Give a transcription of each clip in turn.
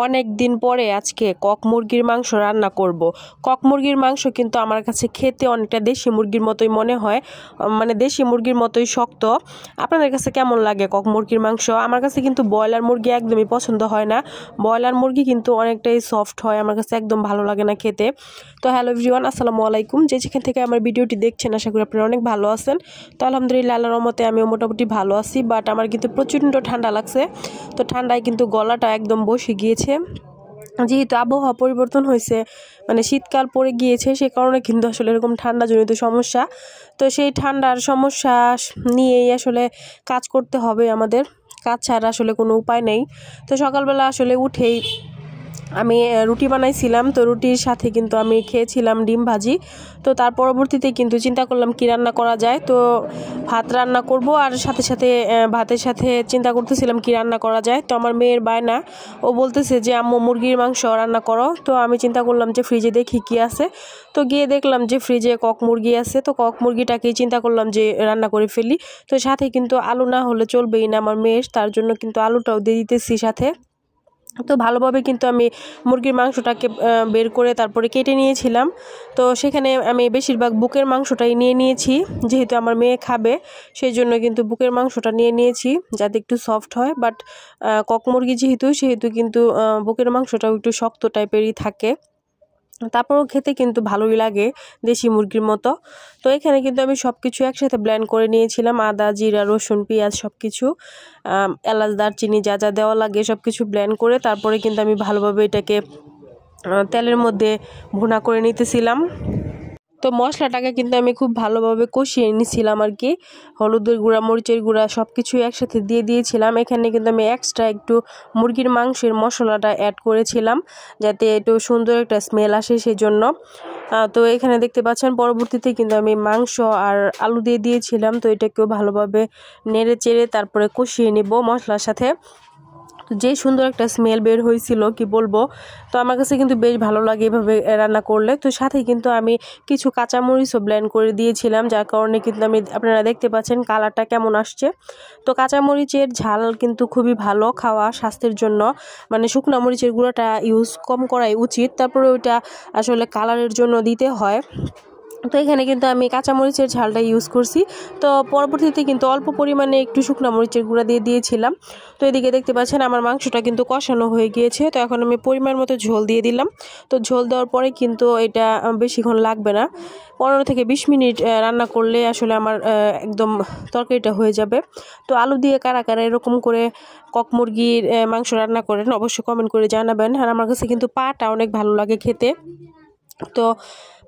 অনেক দিন পরে আজকে কক মুরগির মাংস রান্না করব। কক মুরগির মাংস কিন্তু আমার কাছে খেতে অনেকটা দেশি মুরগির মতোই মনে হয়, মানে দেশি মুরগির মতোই শক্ত। আপনাদের কাছে কেমন লাগে কক মুরগির মাংস? আমার কাছে কিন্তু ব্রয়লার মুরগি একদমই পছন্দ হয় না। ব্রয়লার মুরগি কিন্তু অনেকটাই সফট হয়, আমার কাছে একদম ভালো লাগে না খেতে। তো হ্যালো এভরিওয়ান, আসসালামু আলাইকুম। যেখান থেকে আমার ভিডিওটি দেখছেন আশা করি আপনারা অনেক ভালো আছেন। তো আলহামদুলিল্লাহ, আল্লাহর রহমতে আমিও মোটামুটি ভালো আছি। বাট আমার কিন্তু প্রচণ্ড ঠান্ডা লাগছে। তো ঠান্ডায় কিন্তু গলাটা একদম বসে গিয়েছে, যেহেতু আবহাওয়া পরিবর্তন হয়েছে, মানে শীতকাল পড়ে গিয়েছে, সে কারণে কিন্তু আসলে এরকম ঠান্ডাজনিত সমস্যা। তো সেই ঠান্ডার সমস্যা নিয়েই আসলে কাজ করতে হবে আমাদের, কাজ ছাড়া আসলে কোনো উপায় নেই। তো সকালবেলা আসলে উঠেই আমি রুটি বানাইছিলাম, তো রুটির সাথে কিন্তু আমি খেয়েছিলাম ডিম ভাজি। তো তার পরবর্তীতে কিন্তু চিন্তা করলাম কি রান্না করা যায়। তো ভাত রান্না করব, আর সাথে সাথে ভাতের সাথে চিন্তা করতেছিলাম কি রান্না করা যায়। তো আমার মেয়ের বায়না, ও বলতেছে যে আম্মু মুরগির মাংস রান্না করো। তো আমি চিন্তা করলাম যে ফ্রিজে দেখি কি আছে। তো গিয়ে দেখলাম যে ফ্রিজে কক মুরগি আছে। তো কক মুরগিটাকেই চিন্তা করলাম যে রান্না করে ফেলি। তো সাথে কিন্তু আলু না হলে চলবেই না আমার মেয়ের, তার জন্য কিন্তু আলুটাও দিয়ে দিতেছি সাথে। তো ভালোভাবে কিন্তু আমি মুরগির মাংসটাকে বের করে তারপরে কেটে নিয়েছিলাম। তো সেখানে আমি বেশিরভাগ বুকের মাংসটাই নিয়ে নিয়েছি, যেহেতু আমার মেয়ে খাবে সেই জন্য কিন্তু বুকের মাংসটা নিয়ে নিয়েছি যাতে একটু সফট হয়। বাট কক মুরগি সেহেতু কিন্তু বুকের মাংসটাও একটু শক্ত টাইপেরই থাকে, তারপরও খেতে কিন্তু ভালোই লাগে দেশি মুরগির মতো। তো এখানে কিন্তু আমি সব কিছু একসাথে ব্লেন্ড করে নিয়েছিলাম, আদা জিরা রসুন পেঁয়াজ সব কিছু, এলাচ দারচিনি যা যা দেওয়া লাগে সব কিছু ব্লেন্ড করে তারপরে কিন্তু আমি ভালোভাবে এটাকে তেলের মধ্যে ভুনা করে নিতেছিলাম। তো মশলাটাকে কিন্তু আমি খুব ভালোভাবে কষিয়ে নিয়েছিলাম আর কি। হলুদের গুঁড়া মরিচের গুঁড়া সব কিছুই একসাথে দিয়ে দিয়েছিলাম। এখানে কিন্তু আমি এক্সট্রা একটু মুরগির মাংসের মশলাটা অ্যাড করেছিলাম যাতে একটু সুন্দর একটা স্মেল আসে সেই জন্য। তো এখানে দেখতে পাচ্ছেন পরবর্তীতে কিন্তু আমি মাংস আর আলু দিয়ে দিয়েছিলাম। তো এটাকেও ভালোভাবে নেড়ে চেড়ে তারপরে কষিয়ে নেব মশলার সাথে। যে সুন্দর একটা স্মেল বের হয়েছিল কি বলবো। তো আমার কাছে কিন্তু বেশ ভালো লাগে এভাবে রান্না করলে। তো সাথে কিন্তু আমি কিছু কাঁচামরিচও ব্লেন্ড করে দিয়েছিলাম, যার কারণে কিন্তু আপনারা দেখতে পাচ্ছেন কালারটা কেমন আসছে। তো কাঁচামরিচের ঝাল কিন্তু খুবই ভালো খাওয়া স্বাস্থ্যের জন্য, মানে শুকনা মরিচের গুঁড়োটা ইউজ কম করাই উচিত, তারপরে ওইটা আসলে কালারের জন্য দিতে হয়। তো এখানে কিন্তু আমি কাঁচামরিচের ঝালটা ইউজ করছি। তো পরবর্তীতে কিন্তু অল্প পরিমাণে একটু শুকনো মরিচের গুঁড়া দিয়ে দিয়েছিলাম। তো এদিকে দেখতে পাচ্ছেন আমার মাংসটা কিন্তু কষানো হয়ে গিয়েছে। তো এখন আমি পরিমাণ মতো ঝোল দিয়ে দিলাম। তো ঝোল দেওয়ার পরে কিন্তু এটা বেশিক্ষণ লাগবে না, 15 থেকে 20 মিনিট রান্না করলে আসলে আমার একদম তরকারিটা হয়ে যাবে। তো আলু দিয়ে কারা কারা এরকম করে কক মুরগির মাংস রান্না করেন অবশ্যই কমেন্ট করে জানাবেন। আর আমার কাছে কিন্তু পাটা অনেক ভালো লাগে খেতে। তো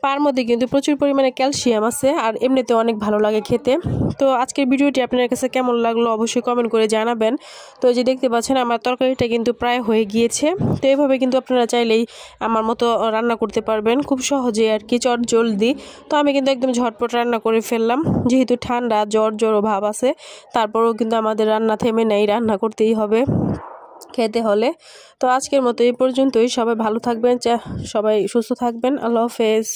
পার মধ্যে কিন্তু প্রচুর পরিমাণে ক্যালসিয়াম আছে, আর এমনিতে অনেক ভালো লাগে খেতে। তো আজকের ভিডিওটি আপনার কাছে কেমন লাগলো অবশ্যই কমেন্ট করে জানাবেন। তো যে দেখতে পাচ্ছেন আমার তরকারিটা কিন্তু প্রায় হয়ে গিয়েছে। তো এইভাবে কিন্তু আপনারা চাইলেই আমার মতো রান্না করতে পারবেন খুব সহজে আর কি, চট জলদি। তো আমি কিন্তু একদম ঝটপট রান্না করে ফেললাম, যেহেতু ঠান্ডা জ্বর ভাব আছে, তারপরেও কিন্তু আমাদের রান্না থেমে নেই, রান্না করতেই হবে খেতে হলে। তো আজকের মতো এই পর্যন্তই। সবাই ভালো থাকবেন, সবাই সুস্থ থাকবেন। আল্লাহ হাফেজ।